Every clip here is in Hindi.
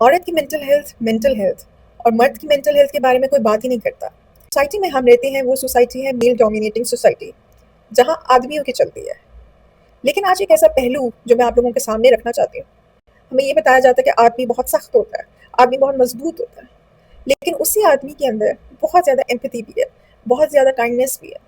औरत की मेंटल हेल्थ और मर्द की मेंटल हेल्थ के बारे में कोई बात ही नहीं करता। सोसाइटी में हम रहते हैं, वो सोसाइटी है मेल डोमिनेटिंग सोसाइटी, जहाँ आदमियों की चलती है। लेकिन आज एक ऐसा पहलू जो मैं आप लोगों के सामने रखना चाहती हूँ। हमें ये बताया जाता है कि आदमी बहुत सख्त होता है, आदमी बहुत मजबूत होता है, लेकिन उसी आदमी के अंदर बहुत ज़्यादा एम्पैथी भी है, बहुत ज़्यादा काइंडनेस भी है।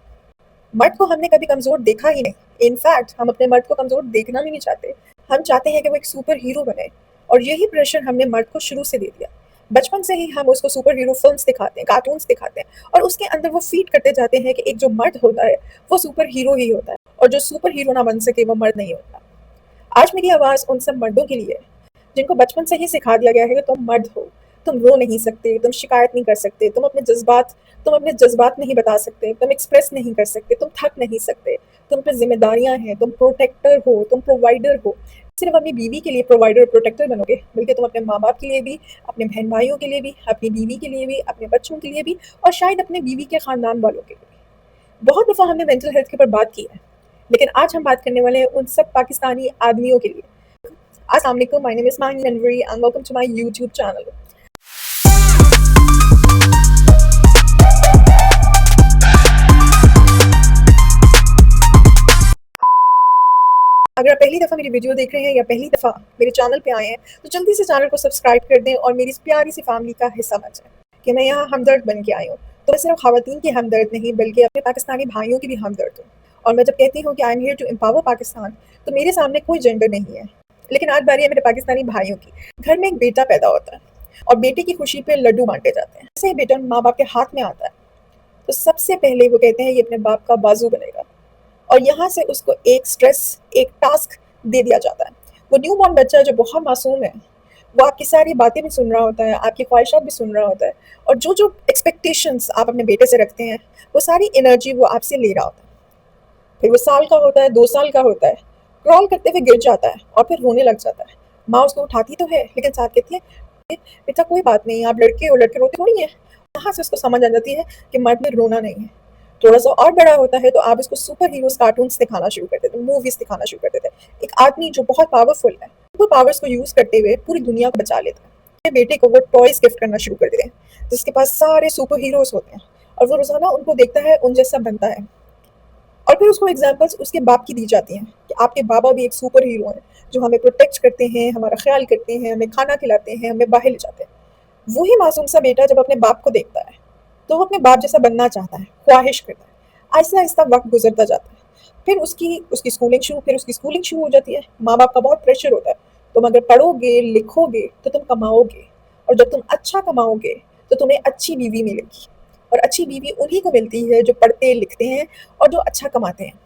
मर्द को हमने कभी कमज़ोर देखा ही नहीं। इनफैक्ट हम अपने मर्द को कमज़ोर देखना भी नहीं चाहते। हम चाहते हैं कि वो एक सुपर हीरो बने, और यही प्रेशर हमने मर्द को शुरू से दे दिया। बचपन से ही हम उसको सुपर हीरो फिल्म्स दिखाते हैं, कार्टून्स दिखाते हैं, और उसके अंदर वो फीड करते जाते हैं कि एक जो मर्द होता है वो सुपर हीरो ही होता है, और जो सुपर हीरो ना बन सके वो मर्द नहीं होता। आज मेरी आवाज़ उन सब मर्दों के लिए है जिनको बचपन से ही सिखा दिया गया है कि तुम मर्द हो, तुम रो नहीं सकते, तुम शिकायत नहीं कर सकते, तुम अपने जज्बात नहीं बता सकते, तुम एक्सप्रेस नहीं कर सकते, तुम थक नहीं सकते, तुम पे जिम्मेदारियां हैं, तुम प्रोटेक्टर हो, तुम प्रोवाइडर हो। सिर्फ अपनी बीवी के लिए प्रोवाइडर और प्रोटेक्टर बनोगे, बल्कि तुम अपने माँ बाप के लिए भी, अपने बहन भाइयों के लिए भी, अपनी बीवी के लिए भी, अपने बच्चों के लिए भी, और शायद अपने बीवी के खानदान वालों के लिए भी। बहुत दफ़ा हमने मेंटल हेल्थ के ऊपर बात की है, लेकिन आज हम बात करने वाले हैं उन सब पाकिस्तानी आदमियों के लिए। अस्सलाम वालेकुम, my name is Mahi Anwari and welcome to my YouTube channel. अगर आप पहली दफ़ा मेरी वीडियो देख रहे हैं या पहली दफ़ा मेरे चैनल पे आए हैं, तो जल्दी से चैनल को सब्सक्राइब कर दें और मेरी इस प्यारी सी फैमिली का हिस्सा बन जाएं। कि मैं यहाँ हमदर्द बन के आई हूँ, तो मैं सिर्फ खवातीन की हमदर्द नहीं, बल्कि अपने पाकिस्तानी भाइयों की भी हमदर्द हूँ। और मैं जब कहती हूँ कि I am here to empower Pakistan, तो मेरे सामने कोई जेंडर नहीं है। लेकिन आज बारी है मेरे पाकिस्तानी भाइयों की। घर में एक बेटा पैदा होता है, और बेटे की खुशी पे लड्डू बांटे जाते हैं। जैसे ही बेटा माँ बाप के हाथ में आता है, तो सबसे पहले वो कहते हैं ये अपने बाप का बाजू बनेगा, और यहाँ से उसको एक स्ट्रेस, एक टास्क दे दिया जाता है। वो न्यू बॉर्न बच्चा जो बहुत मासूम है, वो आपकी सारी बातें भी सुन रहा होता है, आपकी ख्वाहिशात भी सुन रहा होता है, और जो जो एक्सपेक्टेशंस आप अपने बेटे से रखते हैं, वो सारी एनर्जी वो आपसे ले रहा होता है। फिर वो साल का होता है, 2 साल का होता है, क्रॉल करते हुए गिर जाता है और फिर रोने लग जाता है। माँ उसको उठाती तो है, लेकिन साथ कहती है बेटा कोई बात नहीं, आप लड़के हो, लड़के रोते थोड़ी है। यहाँ से उसको समझ आ जाती है कि मर्द में रोना नहीं है। थोड़ा सा और बड़ा होता है तो आप इसको सुपर हीरोज कार्टून्स दिखाना शुरू कर देते, मूवीज दिखाना शुरू कर देते। एक आदमी जो बहुत पावरफुल है, वो पावर्स को यूज करते हुए पूरी दुनिया को बचा लेता है। अपने बेटे को वो टॉयज गिफ्ट करना शुरू कर देते हैं जिसके पास सारे सुपर हीरोज होते हैं, और वो रोजाना उनको देखता है, उन जैसा बनता है। और फिर उसको एग्जाम्पल्स उसके बाप की दी जाती हैं कि आपके बाबा भी एक सुपर हीरो हैं, जो हमें प्रोटेक्ट करते हैं, हमारा ख्याल करते हैं, हमें खाना खिलाते हैं, हमें बाहर ले जाते हैं। वही मासूम सा बेटा जब अपने बाप को देखता है, तो वो अपने बाप जैसा बनना चाहता है, ख्वाहिश करता है। आहिस्ता आहिस्ता वक्त गुजरता जाता है। फिर उसकी उसकी स्कूलिंग शुरू हो जाती है। माँ बाप का बहुत प्रेशर होता है, तुम अगर पढ़ोगे लिखोगे तो तुम कमाओगे, और जब तुम अच्छा कमाओगे तो तुम्हें अच्छी बीवी मिलेगी, और अच्छी बीवी उन्हीं को मिलती है जो पढ़ते लिखते हैं और जो अच्छा कमाते हैं।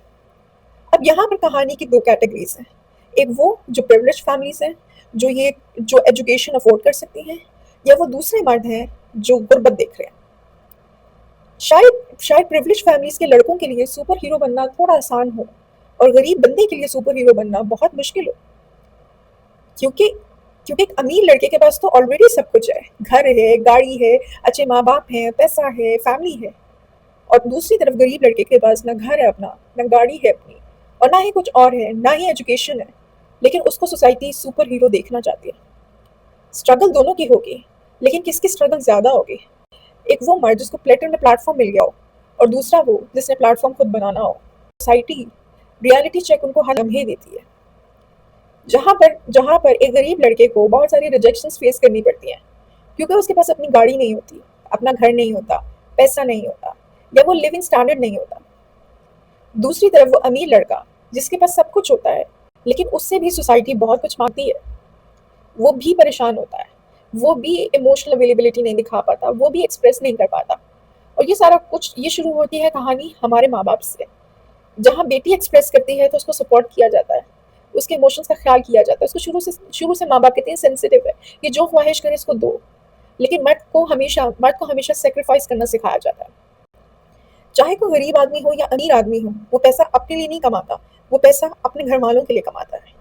अब यहाँ पर कहानी की 2 कैटेगरीज हैं। एक वो जो प्रिविलेज फैमिलीज हैं, जो एजुकेशन अफोर्ड कर सकती हैं, या वो दूसरे मर्द हैं जो गुर्बत देख रहे हैं। शायद शायद प्रिविलेज फैमिलीज के लड़कों के लिए सुपर हीरो बनना थोड़ा आसान हो, और गरीब बंदे के लिए सुपर हीरो बनना बहुत मुश्किल हो। क्योंकि क्योंकि एक अमीर लड़के के पास तो ऑलरेडी सब कुछ है, घर है, गाड़ी है, अच्छे माँ बाप हैं, पैसा है, फैमिली है। और दूसरी तरफ गरीब लड़के के पास ना घर है अपना, ना गाड़ी है अपनी, और ना ही कुछ और है, ना ही एजुकेशन है, लेकिन उसको सोसाइटी सुपर हीरो देखना चाहती है। स्ट्रगल दोनों की होगी, लेकिन किसकी स्ट्रगल ज़्यादा होगी? एक वो मर्द जिसको प्लेटर में प्लेटफॉर्म मिल गया हो, और दूसरा वो जिसने प्लेटफॉर्म खुद बनाना हो। सोसाइटी रियलिटी चेक उनको हर लम्हे देती है, जहाँ पर एक गरीब लड़के को बहुत सारी रिजेक्शंस फेस करनी पड़ती हैं, क्योंकि उसके पास अपनी गाड़ी नहीं होती, अपना घर नहीं होता, पैसा नहीं होता, या वो लिविंग स्टैंडर्ड नहीं होता। दूसरी तरफ वो अमीर लड़का जिसके पास सब कुछ होता है, लेकिन उससे भी सोसाइटी बहुत कुछ मांगती है। वो भी परेशान होता है, वो भी इमोशनल अवेलेबिलिटी नहीं दिखा पाता, वो भी एक्सप्रेस नहीं कर पाता। और ये सारा कुछ, ये शुरू होती है कहानी हमारे माँ बाप से। जहाँ बेटी एक्सप्रेस करती है तो उसको सपोर्ट किया जाता है, उसके इमोशंस का ख्याल किया जाता है। उसको शुरू से माँ बाप कहते हैं सेंसिटिव है, कि जो ख्वाहिश करे इसको दो। लेकिन मर्द को हमेशा सेक्रीफाइस करना सिखाया जाता है। चाहे कोई गरीब आदमी हो या अमीर आदमी हो, वो पैसा अपने लिए नहीं कमाता, वो पैसा अपने घर वालों के लिए कमाता है।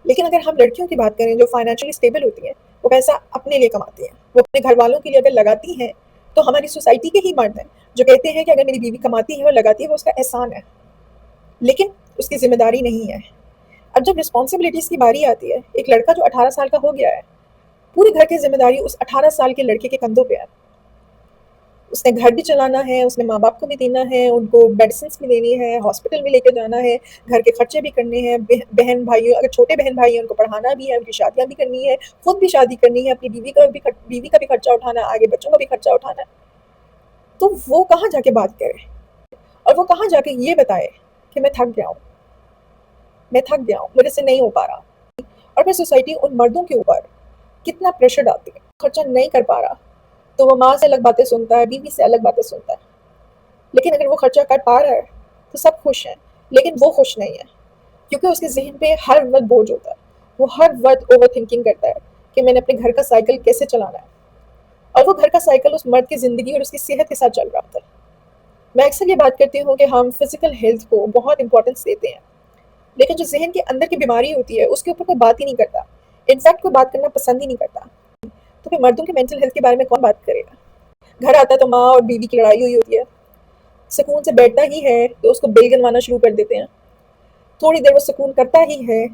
लेकिन अगर हम लड़कियों की बात करें जो फाइनेंशियली स्टेबल होती हैं, वो पैसा अपने लिए कमाती हैं, वो अपने घर वालों के लिए अगर लगाती हैं, तो हमारी सोसाइटी के ही मर्द हैं जो कहते हैं कि अगर मेरी बीवी कमाती है और लगाती है, वो उसका एहसान है, लेकिन उसकी जिम्मेदारी नहीं है। अब जब रिस्पॉन्सिबिलिटीज़ की बारी आती है, एक लड़का जो 18 साल का हो गया है, पूरे घर की जिम्मेदारी उस 18 साल के लड़के के कंधों पे है। उसने घर भी चलाना है, उसने माँ बाप को भी देना है, उनको मेडिसिन भी देनी है, हॉस्पिटल भी लेके जाना है, घर के खर्चे भी करने हैं, बहन भाइयों, अगर छोटे बहन भाई हैं उनको पढ़ाना भी है, उनकी शादियाँ भी करनी है, खुद भी शादी करनी है, अपनी बीवी का भी खर्चा उठाना है, आगे बच्चों का भी खर्चा उठाना है। तो वो कहाँ जाके बात करे और वो कहाँ जाके ये बताए कि मैं थक गया हूँ, मैं थक गया हूँ, मेरे से नहीं हो पा रहा। और फिर सोसाइटी उन मर्दों के ऊपर कितना प्रेशर डालती है, खर्चा नहीं कर पा रहा तो वो माँ से अलग बातें सुनता है, बीवी से अलग बातें सुनता है। लेकिन अगर वो खर्चा कर पा रहा है तो सब खुश हैं, लेकिन वो खुश नहीं है क्योंकि उसके जहन पे हर वक्त बोझ होता है। वो हर वक्त ओवर थिंकिंग करता है कि मैंने अपने घर का साइकिल कैसे चलाना है, और वो घर का साइकिल उस मर्द की ज़िंदगी और उसकी सेहत के साथ चल रहा होता है। मैं अक्सर ये बात करती हूँ कि हम फिजिकल हेल्थ को बहुत इंपॉर्टेंस देते हैं, लेकिन जो जहन के अंदर की बीमारी होती है उसके ऊपर कोई बात ही नहीं करता, इनफैक्ट कोई बात करना पसंद ही नहीं करता। तो फिर मर्दों के मेंटल हेल्थ के बारे में कौन बात करेगा? घर आता है तो माँ और बीवी की लड़ाई हुई होती है, सुकून से बैठता ही है तो उसको बिल गिनवाना शुरू कर देते हैं। थोड़ी देर वो सुकून करता ही है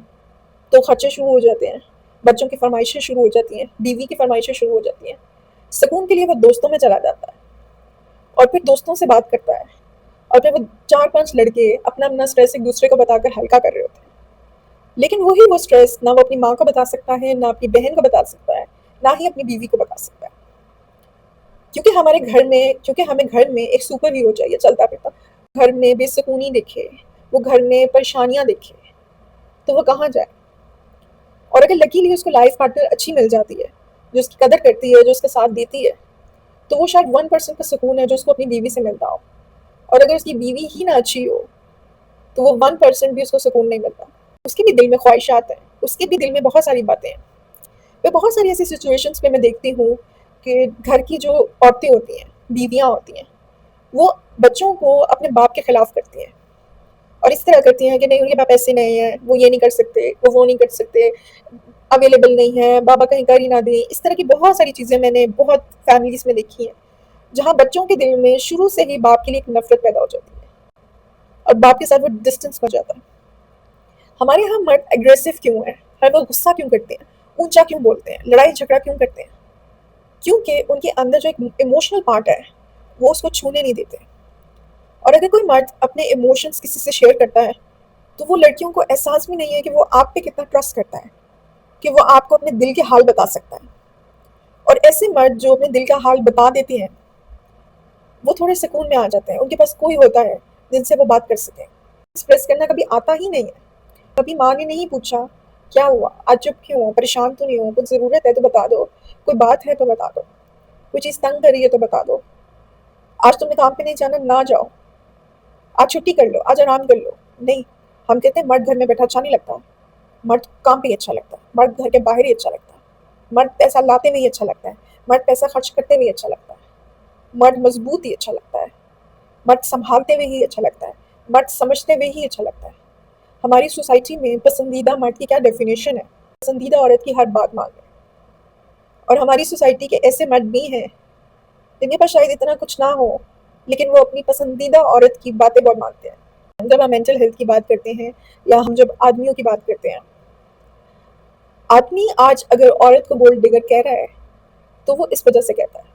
तो खर्चे शुरू हो जाते हैं, बच्चों की फरमाइशें शुरू हो जाती हैं, बीवी की फरमाइशें शुरू हो जाती हैं। सुकून के लिए वो दोस्तों में चला जाता है और फिर दोस्तों से बात करता है, और फिर वो 4-5 लड़के अपना अपना स्ट्रेस एक दूसरे को बताकर हल्का कर रहे होते हैं। लेकिन वही वो स्ट्रेस ना वो अपनी माँ को बता सकता है, ना अपनी बहन को बता सकता है, ना ही अपनी बीवी को बता सकता है, क्योंकि हमें घर में एक सुपर हीरो चाहिए चलता फिरता। घर में बेसुकूनी दिखे, वो घर में परेशानियां दिखे, तो वो कहाँ जाए? और अगर लकीली उसको लाइफ पार्टनर अच्छी मिल जाती है, जो उसकी कदर करती है, जो उसका साथ देती है, तो वो शायद 1% का सुकून है जो उसको अपनी बीवी से मिलता हो। और अगर उसकी बीवी ही ना अच्छी हो तो वो 1% भी उसको सुकून नहीं मिलता। उसके भी दिल में ख्वाहिशात हैं, उसके भी दिल में बहुत सारी बातें हैं। मैं बहुत सारी ऐसी सिचुएशंस में मैं देखती हूँ कि घर की जो औरतें होती हैं, बीवियाँ होती हैं, वो बच्चों को अपने बाप के खिलाफ करती हैं और इस तरह करती हैं कि नहीं, उनके पास पैसे नहीं है, वो ये नहीं कर सकते, वो नहीं कर सकते, अवेलेबल नहीं है, बाबा कहीं कर ही ना दें। इस तरह की बहुत सारी चीज़ें मैंने बहुत फैमिलीज़ में देखी हैं, जहाँ बच्चों के दिल में शुरू से ही बाप के लिए एक नफ़रत पैदा हो जाती है और बाप के साथ वो डिस्टेंस बन जाता है। हमारे यहाँ मर्द एग्रेसिव क्यों है? हर वक़्त गुस्सा क्यों करते हैं? ऊँचा क्यों बोलते हैं? लड़ाई झगड़ा क्यों करते हैं? क्योंकि उनके अंदर जो एक इमोशनल पार्ट है, वो उसको छूने नहीं देते। और अगर कोई मर्द अपने इमोशंस किसी से शेयर करता है, तो वो लड़कियों को एहसास भी नहीं है कि वो आप पे कितना ट्रस्ट करता है, कि वो आपको अपने दिल के हाल बता सकता है। और ऐसे मर्द जो अपने दिल का हाल बता देते हैं, वो थोड़े सुकून में आ जाते हैं, उनके पास कोई होता है जिनसे वो बात कर सकें। एक्सप्रेस करना कभी आता ही नहीं है। कभी माँ ने नहीं पूछा, क्या हुआ? आज चुप क्यों हो? परेशान तो नहीं हो? कुछ ज़रूरत है तो बता दो, कोई बात है तो बता दो, कोई चीज़ तंग कर रही है तो बता दो, आज तुमने काम पे नहीं जाना, ना जाओ, आज छुट्टी कर लो, आज आराम कर लो। नहीं, हम कहते हैं मर्द घर में बैठा अच्छा नहीं लगता, मर्द काम पे ही अच्छा लगता है, मर्द घर के बाहर ही अच्छा लगता है, मर्द पैसा लाते हुए ही अच्छा लगता है, मर्द पैसा खर्च करते हुए अच्छा लगता है, मर्द मजबूत ही अच्छा लगता है, मर्द संभालते हुए ही अच्छा लगता है, मर्द समझते हुए ही अच्छा लगता है। हमारी सोसाइटी में पसंदीदा मर्द की क्या डेफिनेशन है? पसंदीदा औरत की हर बात मान लें। और हमारी सोसाइटी के ऐसे मर्द भी हैं जिनके पास शायद इतना कुछ ना हो, लेकिन वो अपनी पसंदीदा औरत की बातें बहुत मानते हैं। जब हम मेंटल हेल्थ की बात करते हैं या हम जब आदमियों की बात करते हैं, आदमी आज अगर औरत को गोल्ड डिगर कह रहा है तो वो इस वजह से कहता है,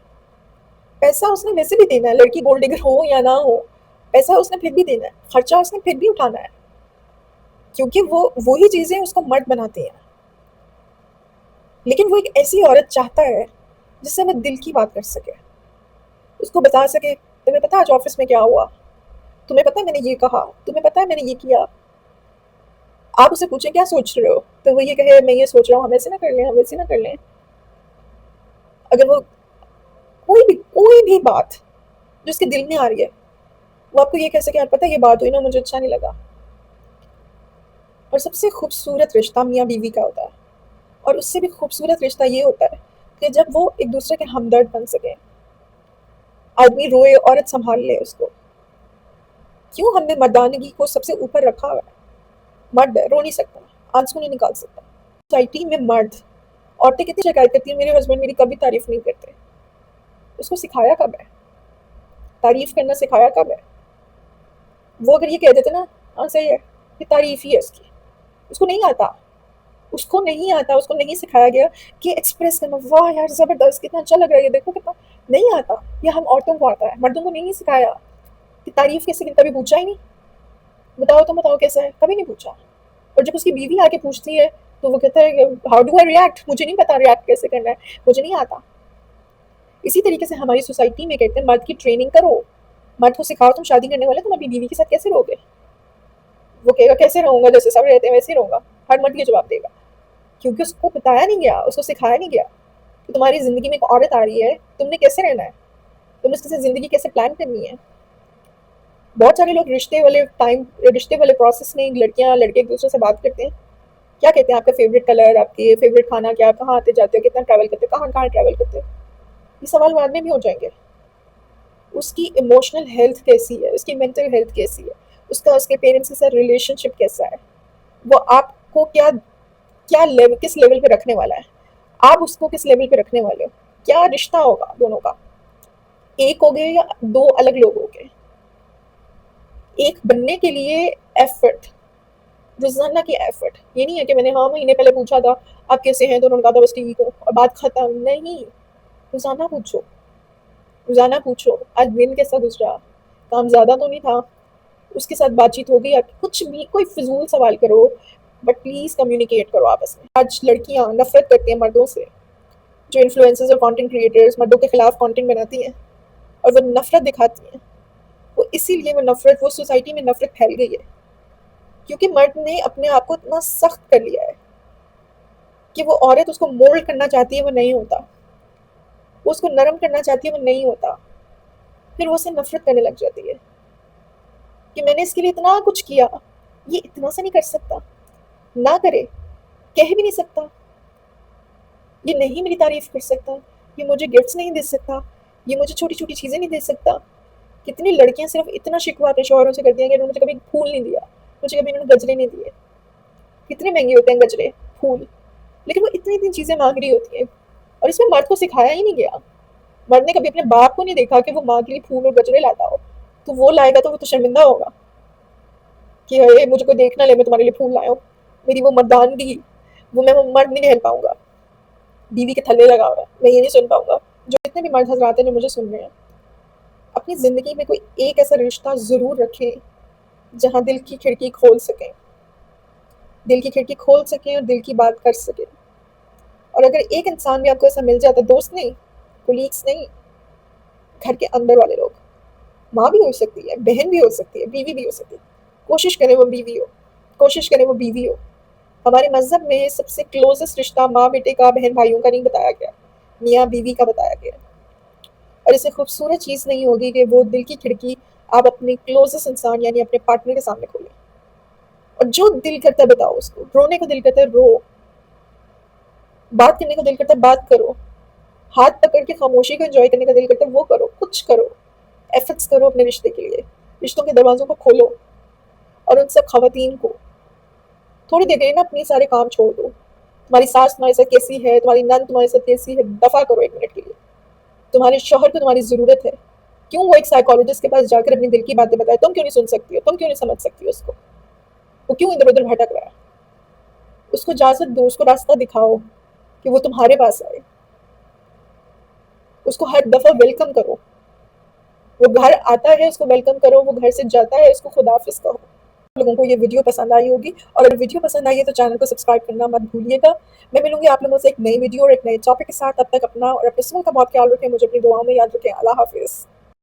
पैसा उसने वैसे भी देना है, लड़की गोल्ड डिगर हो या ना हो, पैसा उसने फिर भी देना है, खर्चा उसने फिर भी उठाना है, क्योंकि वो वही चीज़ें उसको मर्द बनाती हैं। लेकिन वो एक ऐसी औरत चाहता है जिससे वो दिल की बात कर सके, उसको बता सके, तुम्हें पता है आज ऑफिस में क्या हुआ, तुम्हें पता है मैंने ये कहा, तुम्हें पता है मैंने ये किया। आप उससे पूछें क्या सोच रहे हो, तो वो ये कहे मैं ये सोच रहा हूँ, हम ऐसे ना कर लें, हम वैसे ना कर लें। अगर वो कोई भी बात जो उसके दिल में आ रही है, वो आपको ये कह सके यार पता है ये बात हुई ना, मुझे अच्छा नहीं लगा। और सबसे खूबसूरत रिश्ता मियाँ बीवी का होता है, और उससे भी खूबसूरत रिश्ता ये होता है कि जब वो एक दूसरे के हमदर्द बन सके। आदमी रोए, औरत संभाल ले उसको। क्यों हमने मर्दानगी को सबसे ऊपर रखा हुआ है? मर्द है, रो नहीं सकता, आंसू नहीं निकाल सकता। सोसाइटी में मर्द, औरतें कितनी शिकायत करती हैं, मेरे हस्बैंड मेरी कभी तारीफ नहीं करते। उसको सिखाया कब है? तारीफ करना सिखाया कब है? वो अगर ये कह देते ना, हाँ सही है, ये तारीफ ही है इसकी, उसको नहीं आता, उसको नहीं आता, उसको नहीं सिखाया गया कि एक्सप्रेस करना, वाह यार ज़बरदस्त, कितना अच्छा लग रहा है ये, देखो कितना, नहीं आता। ये हम औरतों को आता है, मर्दों को नहीं सिखाया कि तारीफ़ कैसे, कभी पूछा ही नहीं। बताओ तो बताओ कैसा है, कभी नहीं पूछा। और जब उसकी बीवी आके पूछती है तो वो कहता है हाउ डू आई रिएक्ट, मुझे नहीं पता रिएक्ट कैसे करना है, मुझे नहीं आता। इसी तरीके से हमारी सोसाइटी में कहते हैं मर्द की ट्रेनिंग करो, मर्द को सिखाओ, तुम शादी करने वाले तुम अपनी बीवी के साथ कैसे रहोगे। वो कहेगा कैसे रहूंगा, जैसे सब रहते हैं वैसे ही रहूंगा। हर मर्द ये जवाब देगा, क्योंकि उसको बताया नहीं गया, उसको सिखाया नहीं गया कि तुम्हारी ज़िंदगी में एक औरत आ रही है, तुमने कैसे रहना है, तुमने उसके साथ ज़िंदगी कैसे प्लान करनी है। बहुत सारे लोग रिश्ते वाले प्रोसेस में लड़कियां लड़के एक दूसरे से बात करते हैं, क्या कहते हैं आपका फेवरेट कलर, आपके फेवरेट खाना क्या, कहाँ आते जाते हो, कितना ट्रैवल करते हो, कहाँ कहाँ ट्रैवल करते हो, ये सवाल बाद में भी हो जाएंगे। उसकी इमोशनल हेल्थ कैसी है, उसकी मेंटल हेल्थ कैसी है, उसका उसके पेरेंट्स के साथ रिलेशनशिप कैसा है, वो आपको क्या क्या लेवल, किस लेवल पे रखने वाला है, आप उसको किस लेवल पे रखने वाले हो, क्या रिश्ता होगा दोनों का, एक हो गए या दो अलग लोग हो गए। एक बनने के लिए एफर्ट, रोजाना की एफर्ट, ये नहीं है कि मैंने हाँ महीने पहले पूछा था आप कैसे हैं तो उन्होंने कहा था बस ठीक हो और बात खत्म, नहीं। रोजाना पूछो, रोजाना पूछो आज दिन कैसा गुजरा, काम ज्यादा तो नहीं था, उसके साथ बातचीत हो गई आपकी, कुछ भी कोई फिजूल सवाल करो, बट प्लीज कम्युनिकेट करो आपस में। आज लड़कियां नफरत करती हैं मर्दों से, जो इन्फ्लुएंसर्स और कंटेंट क्रिएटर्स मर्दों के खिलाफ कंटेंट बनाती हैं और वो नफरत दिखाती हैं, वो इसीलिए वो नफरत, वो सोसाइटी में नफरत फैल गई है, क्योंकि मर्द ने अपने आप को इतना सख्त कर लिया है कि वो औरत उसको मोल्ड करना चाहती है, वो नहीं होता, वो उसको नरम करना चाहती है, वो नहीं होता, फिर वो उससे नफरत करने लग जाती है कि मैंने इसके लिए इतना कुछ किया, ये इतना सा नहीं कर सकता, ना करे, कह भी नहीं सकता, ये नहीं मेरी तारीफ कर सकता, ये मुझे गिफ्ट्स नहीं दे सकता, ये मुझे छोटी छोटी चीज़ें नहीं दे सकता। कितनी लड़कियां सिर्फ इतना शिकवा अपने शौहरों से करती हैं कि उन्होंने मुझे कभी फूल नहीं दिया, मुझे कभी उन्होंने गजरे नहीं दिए, कितने महंगे होते हैं गजरे, फूल, लेकिन वो इतनी इतनी चीज़ें मांग रही होती हैं और इसमें मर्द को सिखाया ही नहीं गया। मर्द ने कभी अपने बाप को नहीं देखा कि वो माँ के लिए फूल और गजरे लाता हो, तो वो लाएगा तो वो तो शर्मिंदा होगा कि अरे मुझे कोई देख ना ले मैं तुम्हारे लिए फूल लाया हूँ, मेरी वो मर्दानगी, वो मैं वो मर्द नहीं झेल पाऊंगा, बीवी के थल्ले लगा हुआ है, मैं ये नहीं सुन पाऊंगा। जो जितने भी मर्द हजरात हैं जो मुझे सुन रहे हैं, अपनी ज़िंदगी में कोई एक ऐसा रिश्ता ज़रूर रखें जहाँ दिल की खिड़की खोल सकें, दिल की खिड़की खोल सकें और दिल की बात कर सकें। और अगर एक इंसान भी आपको ऐसा मिल जाता, दोस्त नहीं, कोलीग्स नहीं, घर के अंदर वाले लोग, माँ भी हो सकती है, बहन भी हो सकती है, बीवी भी हो सकती है, कोशिश करें वो बीवी हो, कोशिश करें वो बीवी हो। हमारे मज़हब में सबसे क्लोजेस्ट रिश्ता माँ बेटे का, बहन भाइयों का नहीं बताया गया, मियाँ बीवी का बताया गया। और इससे खूबसूरत चीज़ नहीं होगी कि वो दिल की खिड़की आप अपने क्लोजेस्ट इंसान यानी अपने पार्टनर के सामने खोलें, और जो दिल करता है बताओ उसको, रोने को दिल करता है रो, बात करने को दिल करता है बात करो, हाथ पकड़ के खामोशी को एंजॉय करने का दिल करता है वो करो, कुछ करो, एफर्ट्स करो अपने रिश्ते के लिए, रिश्तों के दरवाजों को खोलो। और उन सब खवातीन को थोड़ी देर के लिए ना अपने सारे काम छोड़ दो, तुम्हारी सास तुम्हारे साथ कैसी है, तुम्हारी नंद तुम्हारे साथ कैसी है, दफा करो 1 मिनट के लिए। तुम्हारे शौहर को तुम्हारी ज़रूरत है, क्यों वो एक साइकोलॉजिस्ट के पास जाकर अपनी दिल की बातें बताए, तुम क्यों नहीं सुन सकती हो, तुम क्यों नहीं समझ सकती हो उसको, वो क्यों इधर उधर भटक रहा है, उसको इजाज़त दो, उसको रास्ता दिखाओ कि वो तुम्हारे पास आए, उसको हर दफ़ा वेलकम करो, वो घर आता है उसको वेलकम करो, वो घर से जाता है उसको खुदाफिज कहो। लोगों को ये वीडियो पसंद आई होगी, और अगर वीडियो पसंद आई है तो चैनल को सब्सक्राइब करना मत भूलिएगा। मैं मिलूंगी आप लोगों से एक नई वीडियो और एक नए टॉपिक के साथ, तब तक अपना और अपने स्कूल का बहुत ख्याल रखें, मुझे अपनी दुआओं में याद रखें। अल्लाह हाफिज़।